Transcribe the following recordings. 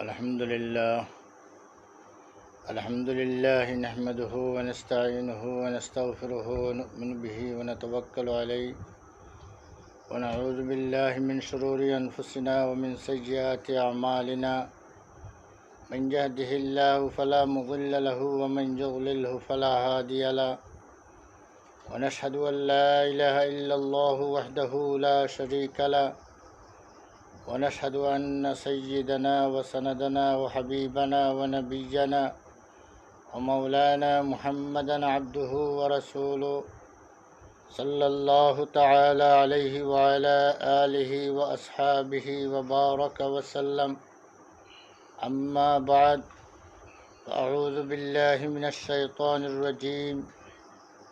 الحمد لله نحمده ونستعينه ونستغفره ونؤمن به ونتوكل عليه ونعوذ بالله من شرور أنفسنا ومن سيئات أعمالنا من يهده الله فلا مضل له ومن يضلله فلا هادي له ونشهد أن لا إله إلا الله وحده لا شريك له ونشهد أن سيدنا وسندنا وحبيبنا ونبينا ومولانا محمدا عبده ورسوله صلى الله تعالى عليه وعلى آله وأصحابه وبارك وسلم. أما بعد، أعوذ بالله من الشيطان الرجيم.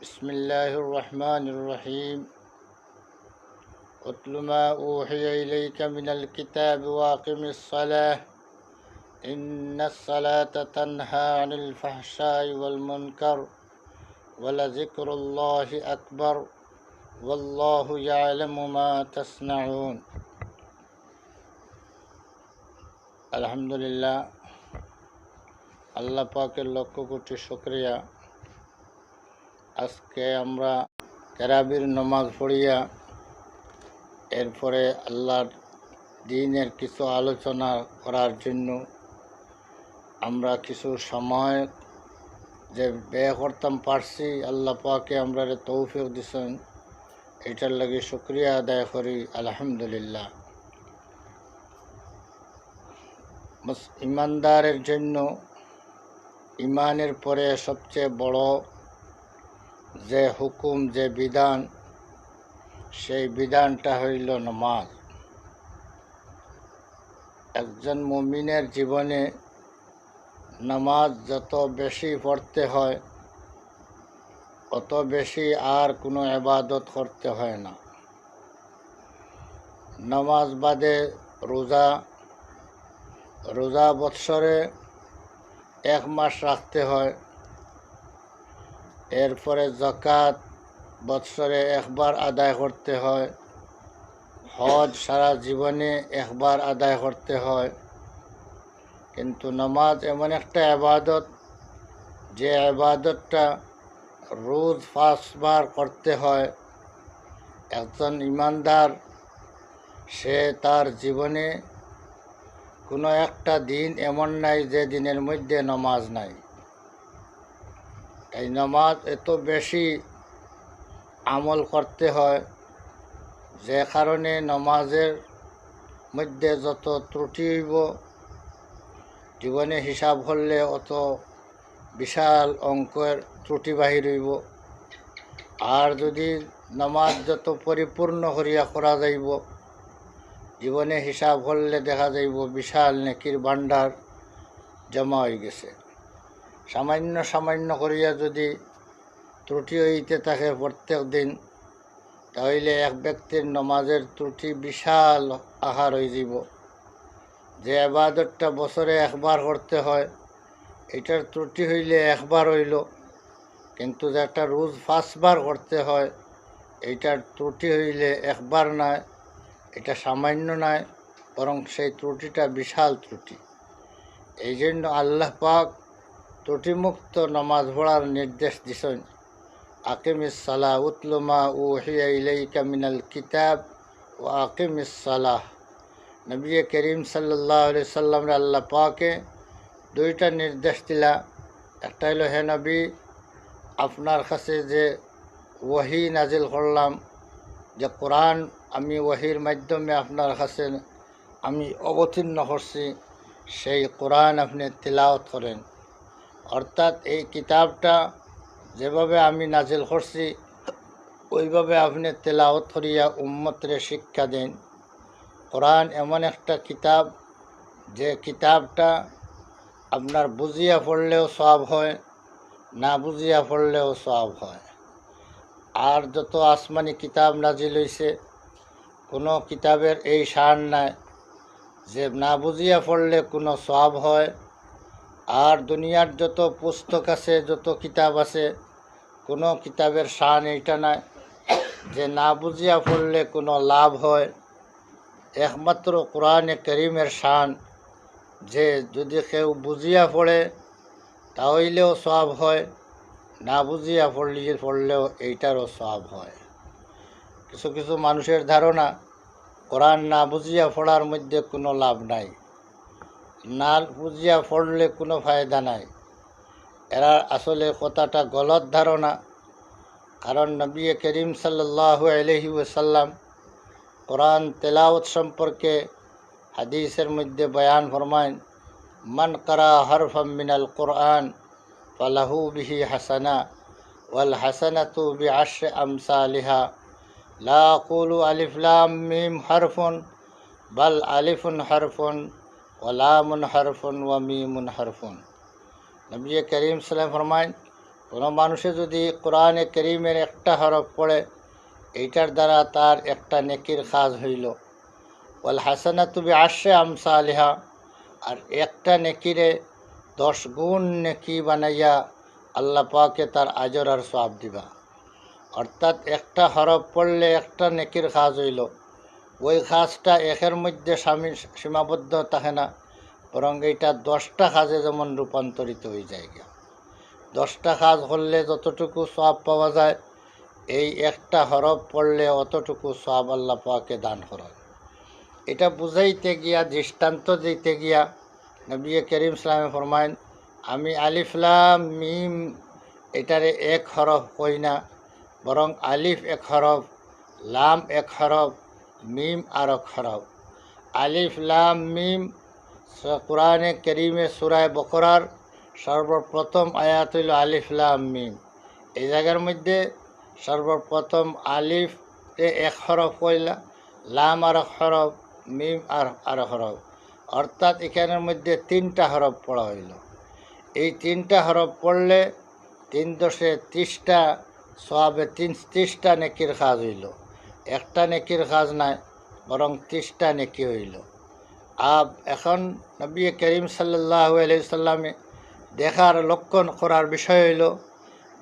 بسم الله الرحمن الرحيم. اتل ما أوحي إليك من الكتاب وأقم الصلاة إن الصلاة تنهى عن الفحشاء والمنكر ولذكر الله أكبر والله يعلم ما تصنعون. আলহামদুলিল্লাহ, আল্লাহ পাকের লক্ষ কোটি শুকরিয়া। আজকে আমরা তারাবির নামাজ পড়িয়া এরপরে আল্লাহর দ্বীনের কিছু আলোচনা করার জন্য আমরা কিছু সময় যে ব্যয় করতাম পারছি, আল্লাহ পাকে আমরা তৌফিক দিছেন, এটার লাগে শুকরিয়া আদায় করি আলহামদুলিল্লাহ। ইমানদারের জন্য ইমানের পরে সবচেয়ে বড় যে হুকুম, যে বিধান, সেই বিধানটা হইল নামাজ। একজন মুমিনের জীবনে নামাজ যত বেশি পড়তে হয় অত বেশি আর কোনো ইবাদত করতে হয় না। নামাজ বাদে রোজা বৎসরে 1 মাস রাখতে হয়। এরপরে যাকাত বৎসরে 1 বার আদায় করতে হয়। হজ সারা জীবনে 1 বার আদায় করতে হয়। কিন্তু নামাজ এমন একটা ইবাদত, যে ইবাদতটা রোজ 5 বার করতে হয়। একজন ইমানদার সে তার জীবনে কোনো একটা দিন এমন নাই যে দিনের মধ্যে নামাজ নাই। এই নামাজ এত বেশি আমল করতে হয়, যে কারণে নামাজের মধ্যে যত ত্রুটি হইব, জীবনে হিসাব করলে অত বিশাল অঙ্কের ত্রুটি বাহির হইব। আর যদি নামাজ যত পরিপূর্ণ করিয়া করা যাইব, জীবনে হিসাব করলে দেখা যাইব বিশাল নেকির ভাণ্ডার জমা হয়ে গেছে। সামান্য সামান্য করিয়া যদি ত্রুটি হইতে থাকে প্রত্যেক দিন, তাহলে এক ব্যক্তির নামাজের ত্রুটি বিশাল আকার হয়ে যাব। যে ইবাদতটা বছরে 1 বার করতে হয়, এটার ত্রুটি হইলে 1 বার হইল। কিন্তু যেটা রোজ 5 বার করতে হয়, এইটার ত্রুটি হইলে 1 বার নয়, এটা সামান্য নয়, বরং সেই ত্রুটিটা বিশাল ত্রুটি। এই জন্য আল্লাহ পাক ত্রুটিমুক্ত নামাজ পড়ার নির্দেশ দিছেন। আকিমিস সালাহ উতলু মা উহিয়া ইলাইকা মিনাল কিতাব ওয়া আকিমিস সালাহ। নবী করিম সাল্লাল্লাহু আলাইহি সাল্লামের আল্লাহ পাকে 2টা নির্দেশ দিলা। একটা হলো, হে নবী, আপনার কাছে যে ওয়াহি নাজিল করলাম, যে কোরআন আমি ওয়াহির মাধ্যমে আপনার কাছে আমি অবতীর্ণ করছি, সেই কোরআন আপনি তিলাওয়াত করেন। অর্থাৎ এই কিতাবটা যেভাবে আমি নাজিল করছি ওইভাবে আপনি তিলাওয়াত করিয়া উম্মতরে শিক্ষা দেন। কোরআন এমন একটা কিতাব, যে কিতাবটা আপনার বুঝিয়া পড়লেও সওয়াব হয়, না বুঝিয়া পড়লেও সওয়াব হয়। আর যত আসমানি কিতাব নাজিল হইছে, কোনো কিতাবের এই শান নাই যে না বুঝিয়া পড়লে কোনো সওয়াব হয়। আর দুনিয়ার যত পুস্তক আছে, যত কিতাব আছে, কোনো কিতাবের শান এইটা নাই যে না বুঝিয়া পড়লে কোনো লাভ হয়। একমাত্র কোরআনে করিমের শান যে যদি কেউ বুঝিয়া পড়ে তাহলেও সওয়াব হয়, না বুঝিয়া পড়লেও এইটারও সওয়াব হয়। কিছু কিছু মানুষের ধারণা কোরআন না বুঝিয়া পড়ার মধ্যে কোনো লাভ নাই, না বুঝিয়া পড়লে কোনো ফায়দা নাই। এরা আসলে কথাটা গলত ধারণা। কারণ নবী করিম সাল্লাল্লাহু আলাইহি ওয়াসাল্লাম কোরআন তেলাওয়াত সম্পর্কে হাদিসের মধ্যে বয়ান ফরমায়, মান কারা হরফাম মিনাল কোরআন ফালাহু বিহি হাসানা ওয়াল হাসানাতু বিআশরি আমসালিহা লা আকুলু আলিফ লাম মিম হারফুন বাল আলিফুন হারফুন ওয়া লামুন হারফুন ওয়া মিমুন হারফুন। নবী করিম সাল্লাল্লাহু ফরমায়, কোনো মানুষে যদি কোরআনে করিমের একটা হরফ পড়ে এইটার দ্বারা তার একটা নেকির কাজ হইল। ওয়াল হাসানাতু বিআশরি আমসালিহা, আর একটা নেকিরে 10 গুণ নেকি বানাইয়া আল্লাহ পাকে তার আজর আর সওয়াব দিবা। অর্থাৎ একটা হরফ পড়লে একটা নেকির কাজ হইল, ওই কাজটা একের মধ্যে সীমাবদ্ধ থাকে না, বরং এইটা 10টা কাজে যেমন রূপান্তরিত হয়ে যায়। 10টা কাজ করলে যতটুকু সওয়াব পাওয়া যায়, এই একটা হরফ পড়লে অতটুকু সওয়াব আল্লাহ পাকে দান করেন। এটা বুঝাইতে গিয়া, দৃষ্টান্ত দিতে গিয়া নবী করিম সাল্লাল্লাহু ফরমায়েন, আমি আলিফ লাম মিম এটারে এক হরফ কই না, বরং আলিফ এক হরফ, লাম এক হরফ, মিম আর এক হরফ। আলিফ লাম মিম কোরআনে করিমে সূরা বকরার সর্বপ্রথম আয়াত হইল আলিফ লাম মিম। এই জায়গার মধ্যে সর্বপ্রথম আলিফ এক হরফ কইলা, লাম আর এক হরফ, মিম আর হরফ, অর্থাৎ এখানের মধ্যে 3টা হরফ পড়া হইল। এই 3টা হরফ পড়লে 3 দশে 30টা সওয়াবে 30টা নেকির কাজ হইল। একটা নেকির কাজ নাই, বরং 30টা নেকি হইল। এখন নবী করিম সাল্লাল্লাহু আলাইহি সাল্লামে দেখার লক্ষণ করার বিষয় হইল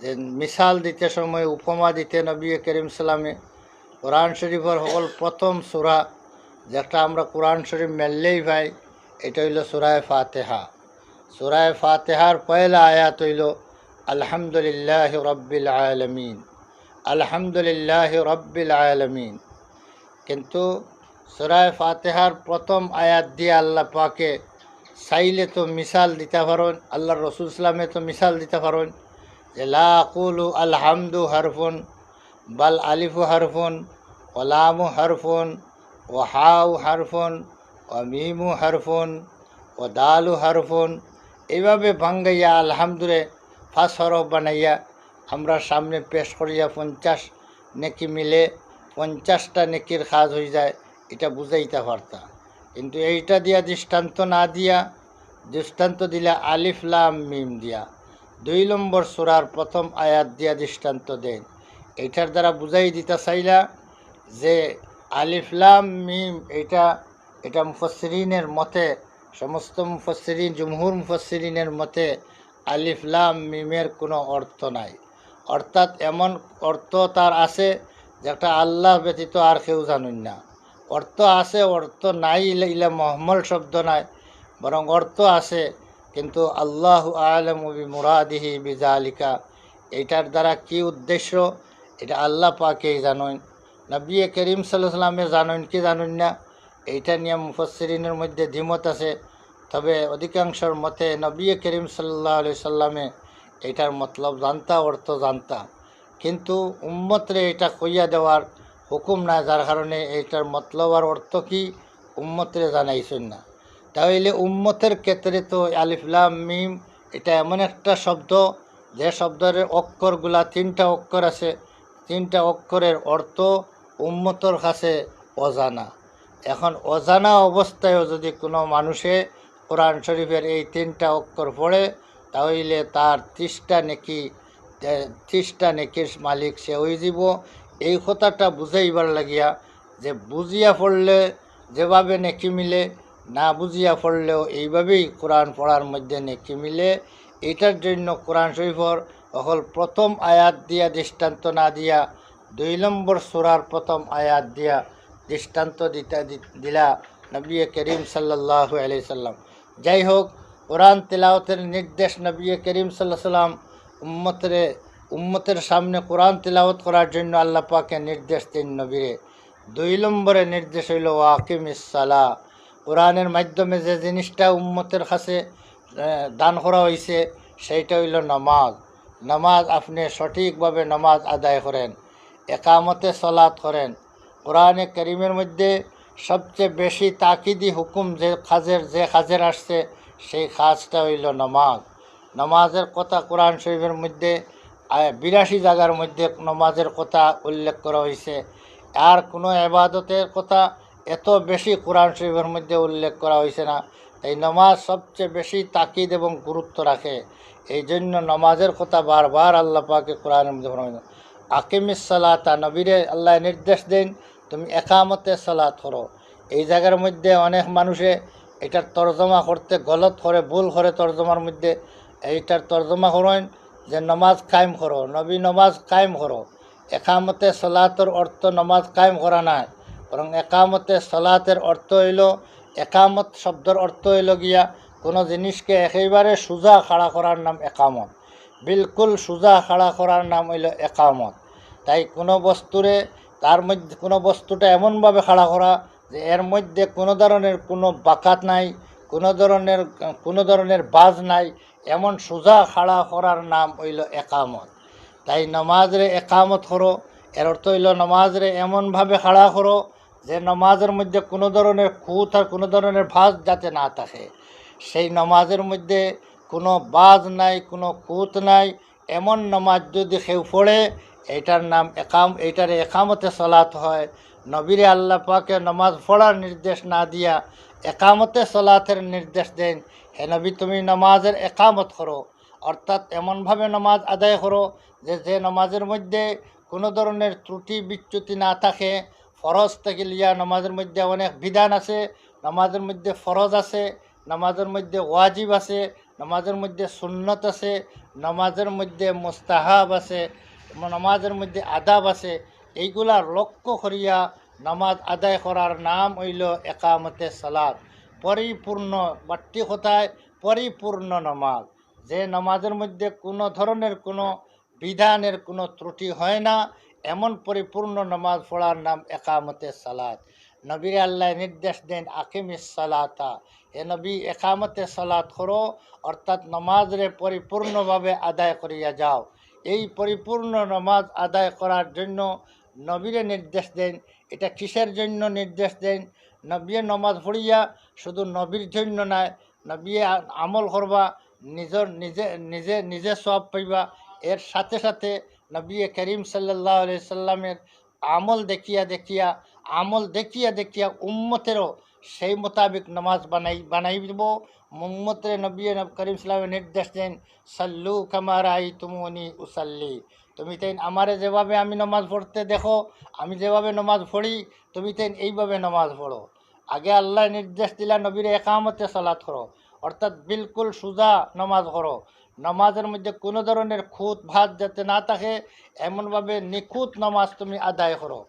যে মিসাল দিতে সময়, উপমা দিতে নবী করিম সাল্লামে কোরআন শরীফের সকল প্রথম সূরা যেটা আমরা কোরআন শরীফ মেললেই পাই, এটা হইল সূরায়ে ফাতিহা। সূরায়ে ফাতিহার পয়লা আয়াত হইল আলহামদুলিল্লাহি রাব্বিল আলামিন, আলহামদুলিল্লাহি রাব্বিল আলামিন। কিন্তু সূরায়ে ফাতিহার প্রথম আয়াত দিয়ে আল্লাহ পাকে চাইলে তো মিসাল দিতে পারেন, আল্লাহর রাসূল সাল্লামে তো মিসাল দিতে পারেন যে লা আকুলু আলহামদু হারফুন বাল আলিফু হারফুন ওয়া লামু হারফুন ওয়া হাউ হারফুন ওয়া মিমু হারফুন ও দালু হারফুন। এইভাবে ভাঙ্গাইয়া আলহামদুরে 5 হরফ বানাইয়া আমরা সামনে পেশ করিয়া 50 নেকি মিলে 50টা নেকির কাজ হয়ে যায়, এটা বুঝাইতে পারতা। কিন্তু এইটা দিয়া দৃষ্টান্ত না দিয়া, দৃষ্টান্ত দিলা আলিফ লাম মিম দিয়া, 2 নম্বর সূরার প্রথম আয়াত দিয়া দৃষ্টান্ত দেন। এইটার দ্বারা বুঝাই দিতে চাইলা যে আলিফ লাম মিম এটা মুফাসসিরিনের মতে, সমস্ত মুফাসসিরিন, জুমহুর মুফাসসিরিনের মতে আলিফ লাম মিমের কোনো অর্থ নাই। অর্থাৎ এমন অর্থ তার আছে যেটা আল্লাহ ব্যতীত আর কেউ জানেন না। অর্থ আছে, অর্থ নাই ইলা মহম্মল শব্দ নাই, বরং অর্থ আছে, কিন্তু আল্লাহু আ'লামু বিমুরাদিহি বিযালিকা, এইটার দ্বারা কি উদ্দেশ্য এটা আল্লাহ পাকেই জানেন। নবী করিম সাল্লাল্লাহু আলাইহি ওয়াসাল্লামে জানেন কি জানেন না, এইটা নিয়ে মুফাসসিরিনের মধ্যে দ্বিমত আছে। তবে অধিকাংশর মতে নবী করিম সাল্লাল্লাহু আলাইহি সাল্লামে এটার মতলব জানতা, অর্থ জানতা, কিন্তু উম্মতরে এটা কইয়া দেওয়ার হুকুম না, যার কারণে এইটার মতলব আর অর্থ কি উম্মতরে জানাইছেন না। তাহলে উম্মতের ক্ষেত্রে তো আলিফ লাম মিম এটা এমন একটা শব্দ যে শব্দের অক্ষরগুলা 3টা অক্ষর আছে, 3টা অক্ষরের অর্থ উম্মতর কাছে অজানা। এখন অজানা অবস্থায়ও যদি কোনো মানুষে কোরআন শরীফের এই 3টা অক্ষর পড়ে, তাহলে তার 30টা নেকির মালিক সে হয়ে যাব। এই কথাটা বুঝাইবার লাগিয়া যে বুঝিয়া পড়লে যেভাবে নেকি মিলে, না বুঝিয়া পড়লেও এইভাবেই কোরআন পড়ার মধ্যে নেকি মিলে। এটার জন্য কোরআন শরীফের সকল প্রথম আয়াত দিয়া দৃষ্টান্ত না দিয়া 2 নম্বর সূরার প্রথম আয়াত দিয়া দৃষ্টান্ত দিলা নবী করিম সাল্লাল্লাহু আলাইহি সাল্লাম। যাই হোক, কোরআন তেলাওয়াতের নির্দেশ নবী করিম সাল্লাল্লাহু আলাইহি সাল্লাম উম্মতের সামনে কোরআন তেলাওয়াত করার জন্য আল্লাহ পাকে নির্দেশ দেন নবীরে। 2 নম্বরে নির্দেশ হইল ওয়াকিমিস সালাহ। কোরআনের মাধ্যমে যে জিনিসটা উম্মতের কাছে দান করা হয়েছে সেইটা হইল নামাজ। নামাজ আপনি সঠিকভাবে নামাজ আদায় করেন, একামতে সালাত করেন। কোরআনে করিমের মধ্যে সবচেয়ে বেশি তাকিদি হুকুম যে কাজের আসছে সেই কাজটা হইল নামাজ। নামাজের কথা কোরআন শরীফের মধ্যে 82 জায়গার মধ্যে নামাজের কথা উল্লেখ করা হয়েছে। আর কোনো এবাদতের কথা এত বেশি কোরআন শরীফের মধ্যে উল্লেখ করা হয়েছে না। এই নামাজ সবচেয়ে বেশি তাকিদ এবং গুরুত্ব রাখে। এই জন্য নামাজের কথা বারবার আল্লাহ পাকে কোরআনের মধ্যে বলা হয়েছে। আকিমিস সালাতা, নবীরে আল্লাহ নির্দেশ দেন তুমি একামতে সালাত করো। এই জায়গার মধ্যে অনেক মানুষে এটার তর্জমা করতে গলত করে, ভুল করে তর্জমার মধ্যে। এইটার তর্জমা করেন যে নমাজ কায়েম করো, নবী নমাজ কায়েম করো। একামতে সালাতের অর্থ নমাজ কায়েম করা নাই, বরং একামতে সালাতের অর্থ হইল, একামত শব্দের অর্থ হইল গিয়া কোনো জিনিসকে একেবারে সোজা খাড়া করার নাম একামত। বিলকুল সোজা খাড়া করার নাম হইল একামত। তাই কোনো বস্তুরে তার মধ্যে কোনো বস্তুটা এমনভাবে খাড়া করা যে এর মধ্যে কোনো ধরনের কোনো বাকাত নাই, কোনো ধরনের বাজ নাই, এমন সোজা খাড়া করার নাম হইল একামত। তাই নমাজরে একামত করো, এর অর্থ হইল নমাজরে এমনভাবে খাড়া করো যে নমাজের মধ্যে কোনো ধরনের খুঁত আর কোনো ধরনের ভাঁজ যাতে না থাকে। সেই নমাজের মধ্যে কোনো বাজ নাই, কোনো খুঁত নাই, এমন নমাজ যদি কেউ পড়ে এইটার নাম এইটারে একামতে সালাত হয়। নবীরে আল্লাহ পাকে নমাজ পড়ার নির্দেশ না দিয়া একামতে সালাতের নির্দেশ দেন, হে নবী তুমি নমাজের একামত করো, অর্থাৎ এমনভাবে নমাজ আদায় করো যে নমাজের মধ্যে কোনো ধরনের ত্রুটি বিচ্যুতি না থাকে। ফরজ থেকে লিয়া নমাজের মধ্যে অনেক বিধান আছে, নমাজের মধ্যে ফরজ আছে, নমাজের মধ্যে ওয়াজিব আছে, নমাজের মধ্যে সুন্নত আছে, নমাজের মধ্যে মুস্তাহাব আছে, নমাজের মধ্যে আদাব আছে। এইগুলার লক্ষ্য করিয়া নামাজ আদায় করার নাম হইল একামতে সালাত। পরিপূর্ণ, বাট্টি কথায় পরিপূর্ণ নামাজ, যে নামাজের মধ্যে কোনো ধরনের কোনো বিধানের কোনো ত্রুটি হয় না, এমন পরিপূর্ণ নামাজ পড়ার নাম একামতে সালাত। নবীর আল্লাহ নির্দেশ দেন আকিমিস সালাতা, এ নবী একামতে সালাত করো, অর্থাৎ নামাজরে পরিপূর্ণভাবে আদায় করিয়া যাও। এই পরিপূর্ণ নামাজ আদায় করার জন্য নবীরে নির্দেশ দেন। এটা কিসের জন্য নির্দেশ দেন? নবী নমাজ পড়িয়া শুধু নবীর জন্য নয়, নবী আমল করবা, নিজে সব পাইবা। এর সাথে সাথে নবী করিম সাল্লাল্লাহু আলাইহি সাল্লামের আমল দেখিয়া উম্মতেরও সেই মোতাবেক নামাজ বানাইব। উম্মতের নবী করিম সাল্লামের নির্দেশ দেন সাল্লু কামা রাআইতুমুনি উসাল্লি, তুমি তাই আমারে যেভাবে আমি নামাজ পড়তে দেখো, আমি যেভাবে নামাজ পড়ি, তুমি তাই এইভাবে নামাজ পড়ো। আগে আল্লাহ নির্দেশ দিলা নবীর একামতে সালাত করো, অর্থাৎ বিলকুল সুজা নামাজ করো। নামাজের মধ্যে কোনো ধরনের খুঁত ভাত যাতে না থাকে, এমনভাবে নিখুঁত নামাজ তুমি আদায় করো।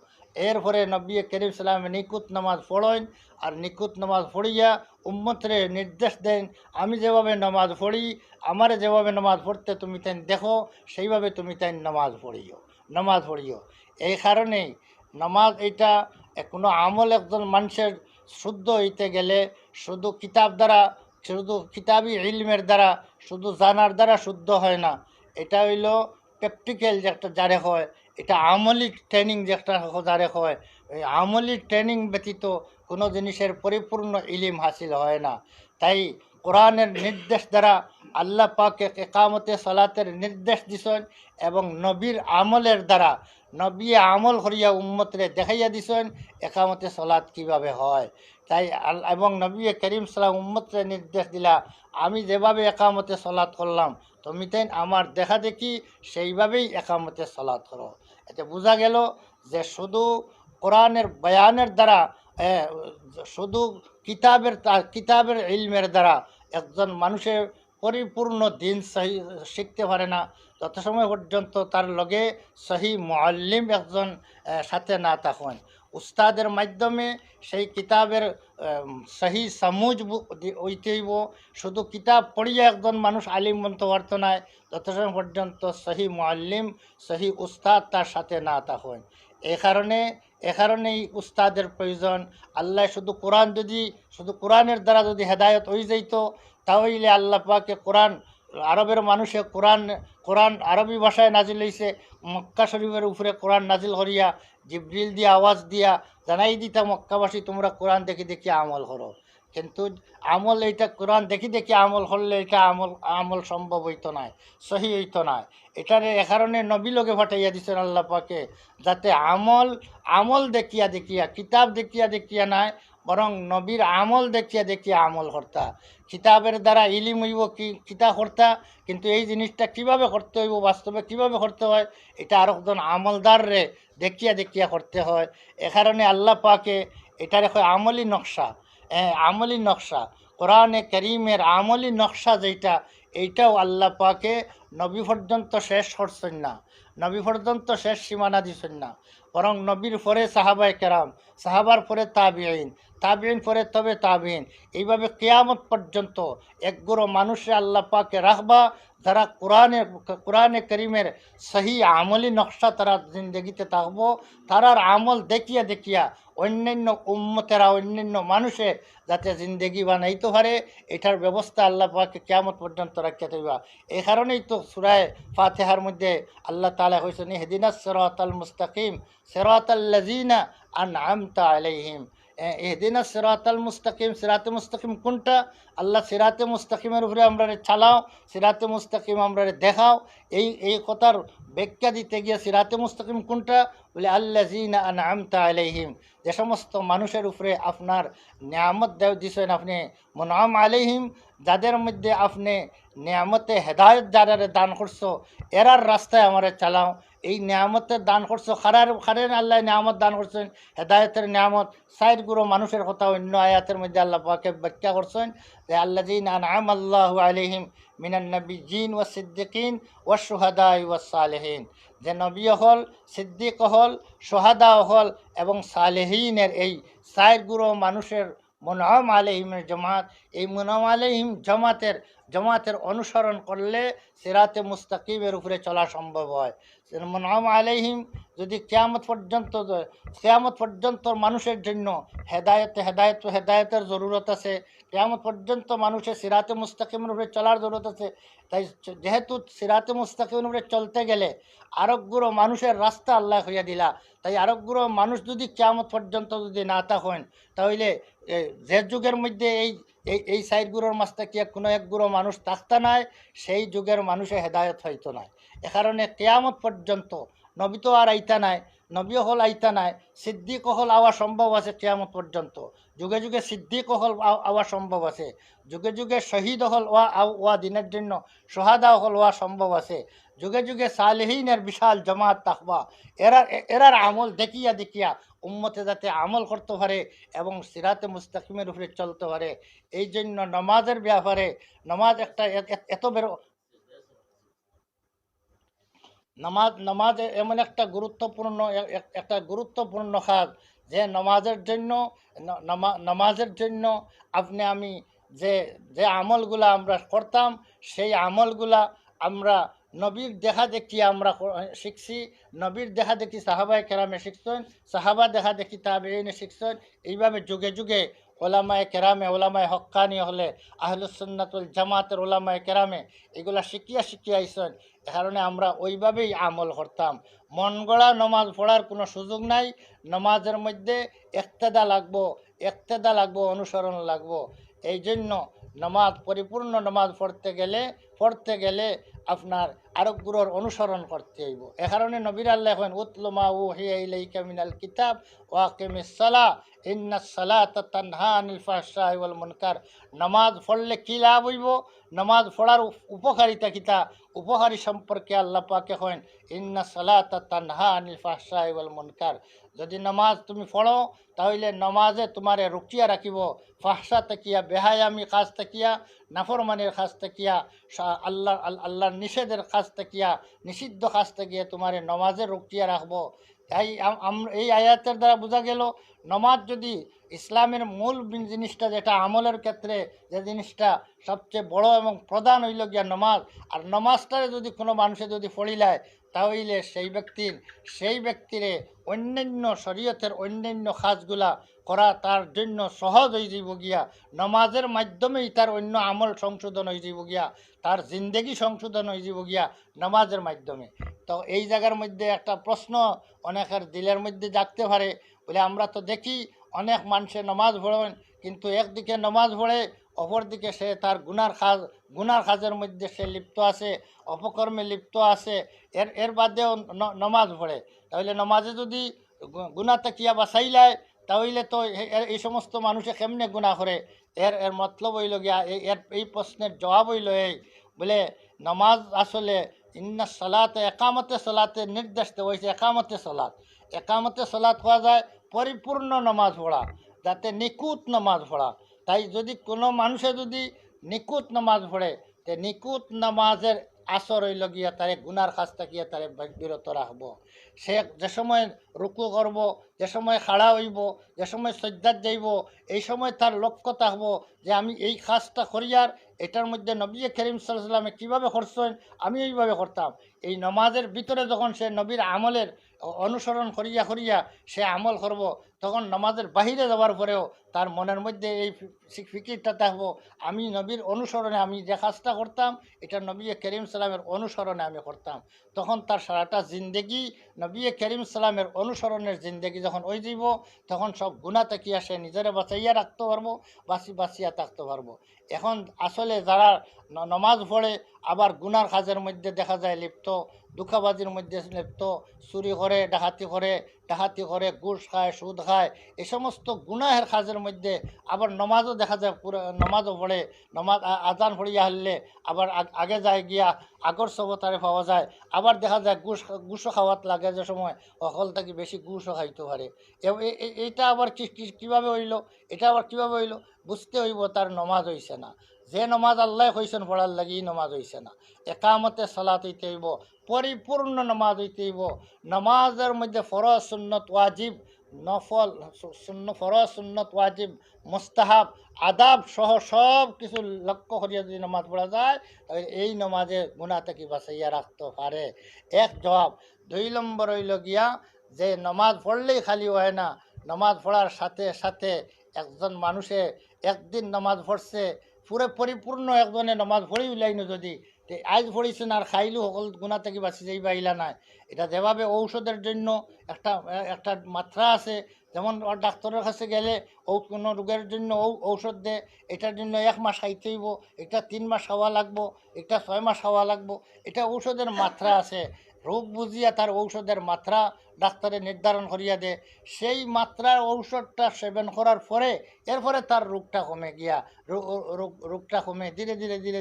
এরপরে নবী করিম সাল্লাল্লাহু নিখুঁত নামাজ পড়েন, আর নিখুঁত নামাজ পড়িয়া উম্মতরে নির্দেশ দেন আমি যেভাবে নামাজ পড়ি, আমারে যেভাবে নামাজ পড়তে তুমি তাই দেখো, সেইভাবে তুমি তাই নামাজ পড়িও। এই কারণেই নামাজ এটা কোনো আমল একজন মানুষের শুদ্ধ হইতে গেলে শুধু কিতাবি ইলমের দ্বারা, শুধু জানার দ্বারা শুদ্ধ হয় না। এটা হইল প্র্যাকটিক্যাল যেটা যারে হয়, এটা আমলি ট্রেনিং যেটা যারে হয়, এই আমলি ট্রেনিং ব্যতীত কোনো জিনিসের পরিপূর্ণ ইলিম হাসিল হয় না। তাই কোরআনের নির্দেশ দ্বারা আল্লাহ পাকে একামতে সালাতের নির্দেশ দিছেন, এবং নবীর আমলের দ্বারা নবী আমল করিয়া উম্মতরে দেখাইয়া দিছেন একামতে সালাত কিভাবে হয়। তাই এবং নবী করিম সাল্লাম উম্মতরে নির্দেশ দিলা আমি যেভাবে একামতে সালাত করলাম, তুমি তাই আমার দেখা দেখি সেইভাবেই একামতে সালাত করো। এতে বোঝা গেল যে শুধু কোরআনের বয়ানের দ্বারা, শুধু কিতাবের ইলমের দ্বারা একজন মানুষের পরিপূর্ণ দিন শিখতে পারে না, যত সময় পর্যন্ত তার লগে সহি মুআল্লিম একজন সাথে না থাকেন। উস্তাদের মাধ্যমে সেই কিতাবের সহি সমুজ হইতে হইব। শুধু কিতাব পড়িয়া একজন মানুষ আলিম বলতে পারত না যতক্ষণ পর্যন্ত সহি মুআল্লিম সহি উস্তাদ তার সাথে না থাকেন। এ কারণেই উস্তাদের প্রয়োজন। আল্লাহ শুধু কোরআনের দ্বারা যদি হেদায়ত হয়ে যাইত, তাহলে আল্লাহ পাকে কোরআন আরবের মানুষে কোরআন আরবি ভাষায় নাজিল হইছে। মক্কা শরীফের উপরে কোরআন নাজিল করিয়া জিব্রিল দিয়া আওয়াজ দিয়া জানাই দিতা মক্কাবাসী তোমরা কোরআন দেখি দেখি আমল করো। কিন্তু আমল এইটা কোরআন দেখি দেখি আমল করলে এটা আমল সম্ভব হইতো না, সহি হইতো না। এটারে এ কারণে নবী লোকে ফাটাইয়া দিচ্ছেন আল্লাহ পাকে, যাতে আমল দেখিয়া দেখিয়া কিতাব দেখিয়া দেখিয়া নাই, বরং নবীর আমল দেখিয়া দেখিয়া আমল করতা। কিতাবের দ্বারা ইলিম হইব কি কিতা করতা, কিন্তু এই জিনিসটা কিভাবে করতে হইব, বাস্তবে কিভাবে করতে হয়, এটা আর একজন আমলদাররে দেখিয়া দেখিয়া করতে হয়। এ কারণে আল্লাহ পাকে এটার এখন আমলি নকশা কোরআনে করিমের আমলি নকশা যেটা, এইটাও আল্লাহ পাকে নবী পর্যন্ত শেষ করছেন না, নবী পর্যন্ত শেষ সীমানা দিচ্ছেন না, বরং নবীর পরে সাহাবায়ে কেরাম, সাহাবার পরে তাবিঈন পরে তবে তাবিঈন, এইভাবে কিয়ামত পর্যন্ত একগুলো মানুষে আল্লাহ পাকে রাখবা যারা কোরআনে করিমের সহি আমলি নকশা তারা জিন্দগিতে থাকবো। তারার আমল দেখিয়া দেখিয়া অন্যান্য উম্মতেরা অন্যান্য মানুষে যাতে জিন্দগি বানাইতে পারে, এটার ব্যবস্থা আল্লাহ পাকে কিয়ামত পর্যন্ত রাখিয়া থাকবা। এই কারণেই তো সূরা ফাতিহার মধ্যে আল্লাহ তাআলা কইছেন ইহদিনাস সিরাতাল মুস্তাকিম সিরাতাল্লাযিনা আনআমতা আলাইহিম। ইহদিনাস সিরাতাল মুস্তাকিম, সিরাতে মুস্তাকিম কোনটা? আল্লাহ সিরাতে মুস্তাকিমের উপরে আমরা চালাও, সিরাতে মুস্তাকিম আমরা দেখাও। এই কথার ব্যাখ্যা দিতে গিয়ে সিরাতে মুস্তাকিম কোনটা বলে আল্লাযিনা আনআমতা আলাইহিম, যে সমস্ত মানুষের উপরে আপনার নিয়ামত দিয়েছেন আপনি, মুনআম আলাইহিম, যাদের মধ্যে আপনি নিয়ামতে হেদায়ত যারা দান করছো এরার রাস্তায় আমারে চালাও। এই নিয়ামতের দান করছো খারের আল্লাহ নিয়ামত দান করছেন, হেদায়তের নিয়ামত সাইড গুলো মানুষের কথা অন্য আয়াতের মধ্যে আল্লাহ পাকে ব্যাখ্যা করছেন যে আল্লাযিনা আনআমা আল্লাহু আলাইহিম মিনান নাবিয়্যিন ওয়াস সিদ্দিকিন ওয়াশ শুহাদাই ওয়াস সালেহিন, যে নবী হল, সিদ্দিক হল, সোহাদা হল এবং সালেহিনের এই সাইড গুলো মানুষের মুনআম আলাইহিমের জামাত। এই মুনআম আলাইহিম জামাতের অনুসরণ করলে সিরাতে মুস্তাকিমের উপরে চলা সম্ভব হয়। মুনআম আলাইহিম যদি কিয়ামত পর্যন্ত মানুষের জন্য হেদায়েতের জরুরত আছে, কিয়ামত পর্যন্ত মানুষের সিরাতে মুস্তাকিমের উপরে চলার জরুরত আছে। তাই যেহেতু সিরাতে মুস্তাকিমের উপরে চলতে গেলে আরোগ্য মানুষের রাস্তা আল্লাহ হইয়া দিলা, তাই আরোগ্য মানুষ যদি কিয়ামত পর্যন্ত যদি না থাকেন, তাহলে যে যুগের মধ্যে এই সাইডগুলোর মাছ থাকিয়া কোনো একগুলো মানুষ থাকতা নাই, সেই যুগের মানুষের হেদায়ত হইতো নাই। এ কারণে কিয়ামত পর্যন্ত নবী তো আর আইতা নাই, নবীও হল আইতা নাই, সিদ্দিক হল আওয়া সম্ভব আছে কিয়ামত পর্যন্ত, যুগে যুগে সিদ্দিক হল আওয়া সম্ভব আছে, যুগে যুগে শহীদ হল ওয়া দিনের জন্য সোহাদা হল ওয়া সম্ভব আছে, যুগে যুগে সালেহিনের বিশাল জামাত তাকবা। এরার আমল দেখিয়া দেখিয়া উম্মতে যাতে আমল করতে পারে এবং সিরাতে মুস্তাকিমের উপরে চলতে পারে। এই জন্য নমাজের ব্যাপারে, নমাজ নমাজ এমন একটা গুরুত্বপূর্ণ কাজ, যে নমাজের জন্য আপনি আমি যে আমলগুলা আমরা করতাম, সেই আমলগুলা আমরা নবীর দেখা দেখি আমরা শিখছি, নবীর দেখা দেখি সাহাবায়ে কেরামে শিখছেন, সাহাবা দেখা দেখি তাবেঈনে শিখছেন। এইভাবে যুগে যুগে ওলামায়ে কেরামে, ওলামায়ে হক্কানি হলে আহলুস সুন্নাতুল জামাতের ওলামায়ে কেরামে এগুলা শিখিয়া আইছেন। এ কারণে আমরা ওইভাবেই আমল করতাম। মন গড়া নমাজ পড়ার কোনো সুযোগ নাই। নমাজের মধ্যে ইক্তেদা লাগবো, অনুসরণ লাগবো। এই জন্য পরিপূর্ণ নমাজ পড়তে গেলে আপনার আরোগ্যর অনুসরণ করতে হইব। এ কারণে নবীর আল্লাহ এখন উতলু মা উহিয়া ইলাইকা মিনাল কিতাব ওয়া আকিমিস সালাহ ইন্নাস সালাতা তানহা আনিল ফাহশাই ওয়াল মুনকার। নামাজ পড়লে কী লাভ হইব, নামাজ পড়ার উপকারিতা কিতা, উপকারী সম্পর্কে আল্লাহ পাক এখন ইন্নাস সালাতা তানহা আনিল ফাহশাই ওয়াল মুনকার। যদি নামাজ তুমি পড়ো, তাহলে নামাজে তোমারে রুকিয়া রাখিব ফাহশা তাকিয়া, বেহায়ামি কাজ তাকিয়া, নাফরমানের কাজ তাকিয়া, আল্লাহর নিষেধের কাজ তাকিয়া, নিষিদ্ধ কাজ তাকিয়া তোমারে নামাজে রুকিয়া রাখবো। এই আয়াতের দ্বারা বোঝা গেল নমাজ যদি ইসলামের মূল জিনিসটা যেটা আমলের ক্ষেত্রে যে জিনিসটা সবচেয়ে বড় এবং প্রধান হইল গিয়া নমাজ, আর নমাজটারে যদি কোনো মানুষে যদি ফড়িলায় তাহলে সেই ব্যক্তিরে অন্যান্য শরীয়তের অন্যান্য কাজগুলা করা তার জন্য সহজ হয়ে যাব গিয়া। নমাজের মাধ্যমেই তার অন্য আমল সংশোধন হয়ে যাব গিয়া, তার জিন্দেগি সংশোধন হয়ে যাব গিয়া নমাজের মাধ্যমে। তো এই জায়গার মধ্যে একটা প্রশ্ন অনেকের দিলের মধ্যে জাগতে পারে, বলে আমরা তো দেখি অনেক মানুষে নমাজ পড়েন, কিন্তু একদিকে নমাজ পড়ে অপরদিকে সে তার গুনার কাজের মধ্যে সে লিপ্ত আছে, অপকর্মে লিপ্ত আছে, এর বাদেও নমাজ পড়ে। তাহলে নমাজে যদি গুনাহ তাকিয়া বাঁচাইলায় তাহলে তো এই সমস্ত মানুষে কেমনে গুনাহ করে? এর এর মতলব হইল গিয়া এই প্রশ্নের জবাব হইল এই, বলে নমাজ আসলে ইন্না সালাতে একামতে সালাতে নির্দেশ দেওয়া হয়েছে। একামতে সালাত হওয়া যায় পরিপূর্ণ নমাজ পড়া, যাতে নিখুঁত নমাজ পড়া। তাই যদি কোনো মানুষে যদি নিখুঁত নমাজ পড়ে, তে নিখুঁত নমাজের আসর হইল গিয়া তারে গুনার কাজ থাকিয়া তারে বিরত রাখব। সে যে সময় রুকু করব, যে সময় খাড়া হইব, যে সময় সজ্জাত যাইব, এই সময় তার লক্ষ্য থাকব যে আমি এই কাজটা করিয়ার এটার মধ্যে নবী করিম সাল্লাল্লাহু আলাইহি ওয়াসাল্লামে কীভাবে করছেন আমি এইভাবে করতাম। এই নমাজের ভিতরে যখন সে নবীর আমলের অনুসরণ করিয়া সে আমল করব, তখন নমাজের বাহিরে যাওয়ার পরেও তার মনের মধ্যে এই ফিকিরটা থাকবো, আমি নবীর অনুসরণে আমি যে কাজটা করতাম এটা নবী করিম সাল্লামের অনুসরণে আমি করতাম। তখন তার সারাটা জিন্দেগি নবী করিম সাল্লামের অনুসরণের জিন্দেগি যখন ওই যাব, তখন সব গুনাহ থেকে সে নিজেরা বাঁচাইয়া রাখতে পারবো, বাঁচিয়া থাকতে পারবো। এখন আসলে যারা নমাজ পড়ে আবার গুনার কাজের মধ্যে দেখা যায় লিপ্ত, দুঃখাবাজির মধ্যে লিপ্ত, চুরি করে, ডাকাতি করে, ঘুষ খায়, সুদ খায়, এই সমস্ত গুনাহের কাজের মধ্যে আবার নমাজও দেখা যায়, পুরো নমাজও পড়ে, নমাজ আজান পড়িয়া হলে আবার আগে যায় গিয়া আগর সবতারে পাওয়া যায়। আবার দেখা যায় ঘুষও খাওয়াত লাগে, যে সময় অকল থেকে বেশি ঘুষও খাইতে পারে। এইটা আবার কীভাবে হইল? এটা আবার কীভাবে হইল? বুঝতে হইব তার নমাজ হইছে না। যে নমাজ আল্লাহ কইছেন পড়ার লাগি নমাজ হইছে না। একামতে সালাত হইতে হইব, পরিপূর্ণ নমাজ হইতে হইব। নমাজের মধ্যে ফরজ সুন্নত ওয়াজিব, নফল ফরজ সুন্নত ওয়াজিব মুস্তাহাব আদাব সহ সব কিছু লক্ষ্য করিয়া যদি নমাজ পড়া যায়, তাহলে এই নমাজে গুনাহ থেকে বাঁচাইয়া রাখতে পারে। এক জবাব। 2 নম্বর হইল গিয়া যে নমাজ পড়লেই খালি হয় না, নমাজ পড়ার সাথে সাথে একজন মানুষে একদিন নমাজ পড়ছে, পুরো পরিপূর্ণ একজনে নমাজ পড়ি উলাইনো যদি আজ পড়িছেন আর খাইলেও সকল গুণা থেকে বাঁচি যাইবা ইলা নাই। এটা যেভাবে ঔষধের জন্য একটা একটা মাত্রা আছে, যেমন ডাক্তারের কাছে গেলে কোনো রোগের জন্য ঔষধ দেয়, এটার জন্য 1 মাস খাইতে হইব, এটা 3 মাস খাওয়া লাগবো, এটা 6 মাস খাওয়া লাগবো। এটা ঔষধের মাত্রা আছে, রোগ বুঝিয়া তার ঔষধের মাত্রা ডাক্তারে নির্ধারণ করিয়া দেয়। সেই মাত্রার ঔষধটা সেবন করার পরে এরপরে তার রোগটা কমে গিয়া রোগটা কমে ধীরে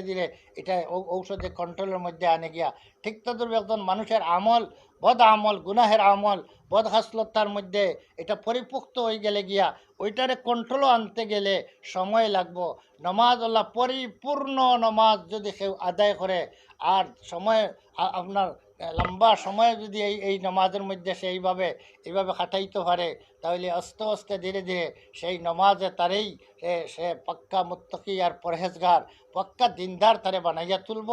ধীরে এটা ঔষধে কন্ট্রোলের মধ্যে আনে গিয়া। ঠিক তদ্রুপ একজন মানুষের আমল, বদ আমল, গুনাহের আমল, বদ হাসলতার মধ্যে এটা পরিপুক্ত হয়ে গেলে গিয়া ওইটারে কন্ট্রোলও আনতে গেলে সময় লাগবো। নমাজ আল্লাহ পরিপূর্ণ নমাজ যদি কেউ আদায় করে আর সময় আপনার লম্বা সময় যদি এই নমাজের মধ্যে এইভাবে খাটাইতে পারে, তাহলে আস্তে আস্তে ধীরে ধীরে সেই নমাজে তারেই সে পাক্কা মুত্তাকি আর পরহেজগার, পাক্কা দিনদার তারে বানাইয়া তুলব।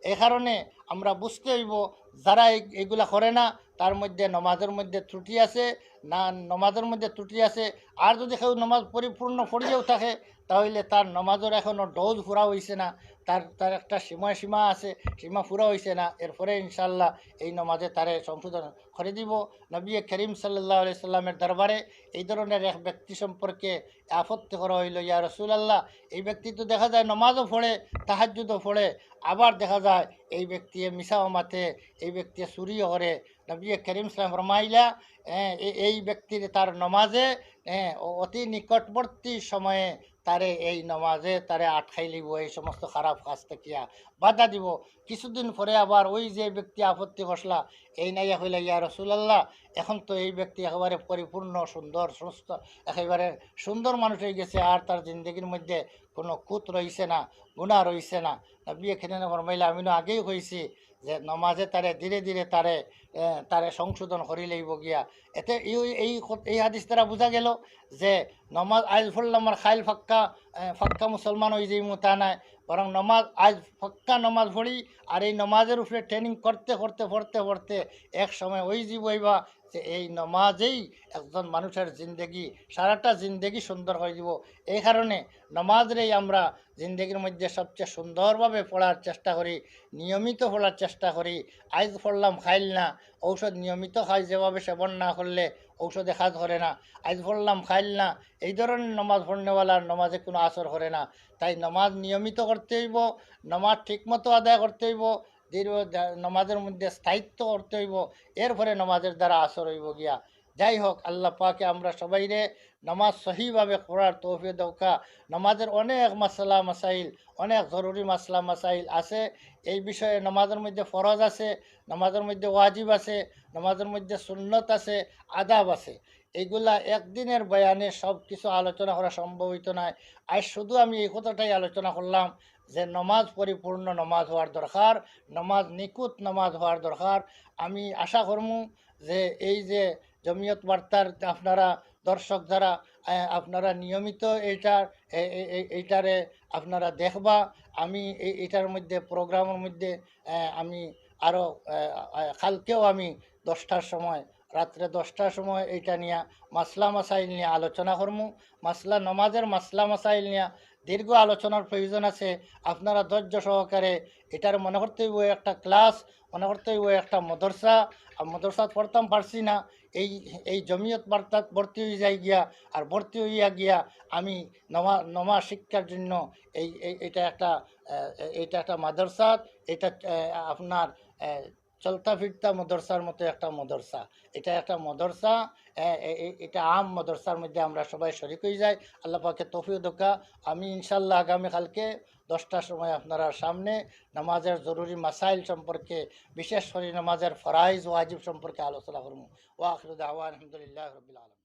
এই কারণে আমরা বুঝতে হইব যারা এইগুলা করে না তার মধ্যে নমাজের মধ্যে ত্রুটি আছে, না নমাজের মধ্যে ত্রুটি আছে। আর যদি কেউ নমাজ পরিপূর্ণ পড়িয়েও থাকে তাহলে তার নমাজের এখনও ডোজ পুরা হয়েছে না, তার একটা সীমা আছে, সীমা পুরা হয়েছে না। এরপরে ইনশাল্লাহ এই নমাজে তারে সংশোধন করে দিব। নবী করিম সাল্লাল্লাহু আলাইহি সাল্লামের দরবারে এই ধরনের এক ব্যক্তি সম্পর্কে আপত্তি করা হইল, ইয়া রাসূলুল্লাহ, এই ব্যক্তি তো দেখা যায় নমাজও পড়ে, তাহাজ্জুদও পড়ে, আবার দেখা যায় এই ব্যক্তি মিশাও মাতে, এই ব্যক্তি চুরিও করে। নবী করিম সাল্লাম ফরমাইলা, এই ব্যক্তির তার নমাজে অতি নিকটবর্তী সময়ে তারে এই নমাজে তারে আটকাই লিব, এই সমস্ত খারাপ কাজ থেকে বাধা দিব। কিছুদিন পরে আবার ওই যে ব্যক্তি আপত্তি করলা এই নাইয়া হইলা, ইয়া রাসূলুল্লাহ, এখন তো এই ব্যক্তি একেবারে পরিপূর্ণ সুন্দর সুস্থ একেবারে সুন্দর মানুষ হয়ে গেছে, আর তার জিন্দগির মধ্যে কোনো কুত রইছে না, গুণা রইছে না। নবী এখানে ফরমাইলে আমি আগেই কইছি যে নমাজে তারে ধীরে ধীরে তারে সংশোধন করি লইব গিয়া। এতে এই হাদিস দ্বারা বোঝা গেল যে নমাজ আজ পড়লাম আমার খাইল ফাক্কা ফাক্কা মুসলমান হয়ে যাই তা নাই, বরং নমাজ আজ ফাক্কা নমাজ পড়ি, আর এই নমাজের উপরে ট্রেনিং করতে করতে পড়তে পড়তে এক সময় ওই হইবা যে এই নমাজেই একজন মানুষের জিন্দগি সারাটা জিন্দগি সুন্দর হয়ে যাব। এই কারণে নমাজরেই আমরা জিন্দগির মধ্যে সবচেয়ে সুন্দরভাবে পড়ার চেষ্টা করি, নিয়মিত পড়ার চেষ্টা করি। আজ পড়লাম খাইল না, ঔষধ নিয়মিত খাই, যেভাবে সেবন না করলে ঔষধে কাজ করে না। আজ পড়লাম খাইল না, এই ধরনের নমাজ পড়নেওয়ালার নমাজে কোনো আসর করে না। তাই নমাজ নিয়মিত করতে হইব, নমাজ ঠিকমতো আদায় করতে হইব, দীর্ঘ নমাজের মধ্যে স্থায়িত্ব করতে হইব, এরপরে নমাজের দ্বারা আসর হইব গিয়া। যাই হোক, আল্লাহ পাকে আমরা সবাইরে নমাজ সহিভাবে পড়ার তৌফিক দৌকা। নমাজের অনেক মাসলা মাসাইল, অনেক জরুরি মাসলা মাসাইল আছে। এই বিষয়ে নমাজের মধ্যে ফরজ আছে, নমাজের মধ্যে ওয়াজিব আছে, নমাজের মধ্যে সুন্নত আছে, আদাব আছে। এইগুলা একদিনের বয়ানে সব কিছু আলোচনা করা সম্ভব হইতো না। আজ শুধু আমি এই কথাটাই আলোচনা করলাম যে নমাজ পরিপূর্ণ নমাজ হওয়ার দরকার, নমাজ নিখুঁত নমাজ হওয়ার দরকার। আমি আশা করমু যে এই যে জমিয়ত বার্তার আপনারা দর্শক যারা আপনারা নিয়মিত এইটারে আপনারা দেখবা। আমি এইটার মধ্যে প্রোগ্রামের মধ্যে আমি আরও কালকেও আমি 10টার সময়, রাত্রে 10টার সময় এইটা নিয়ে মাসলা মাসাইল নিয়ে আলোচনা করমু। নমাজের মাসলা মাসাইল নিয়ে দীর্ঘ আলোচনার প্রয়োজন আছে। আপনারা ধৈর্য সহকারে এটার মনে করতে হইব একটা ক্লাস, মনে করতে হইব একটা মদরসা। আর মদরসা পড়তাম পারছি না, এই জমিয়ত বার্তাত ভর্তি হয়ে যাই গিয়া, আর ভর্তি হইয়া গিয়া আমি নমা শিক্ষার জন্য এটা একটা মাদ্রাসা, এটা আপনার চলতা ফিরতা মদরসার মতো একটা মদরসা। এটা একটা মদরসা, এটা আম মদরসার মধ্যে আমরা সবাই শরিক হয়ে যাই। আল্লাহ পাকে তৌফিক দোকা। আমি ইনশাল্লাহ আগামীকালকে 10টার সময় আপনারা সামনে নামাজের জরুরি মাসাইল সম্পর্কে, বিশেষ করে নামাজের ফরাইজ ওয়াজিব সম্পর্কে আলোচনা করবো। ওয়া আখিরু দাওয়ানা আলহামদুলিল্লাহি রাব্বিল আলামিন।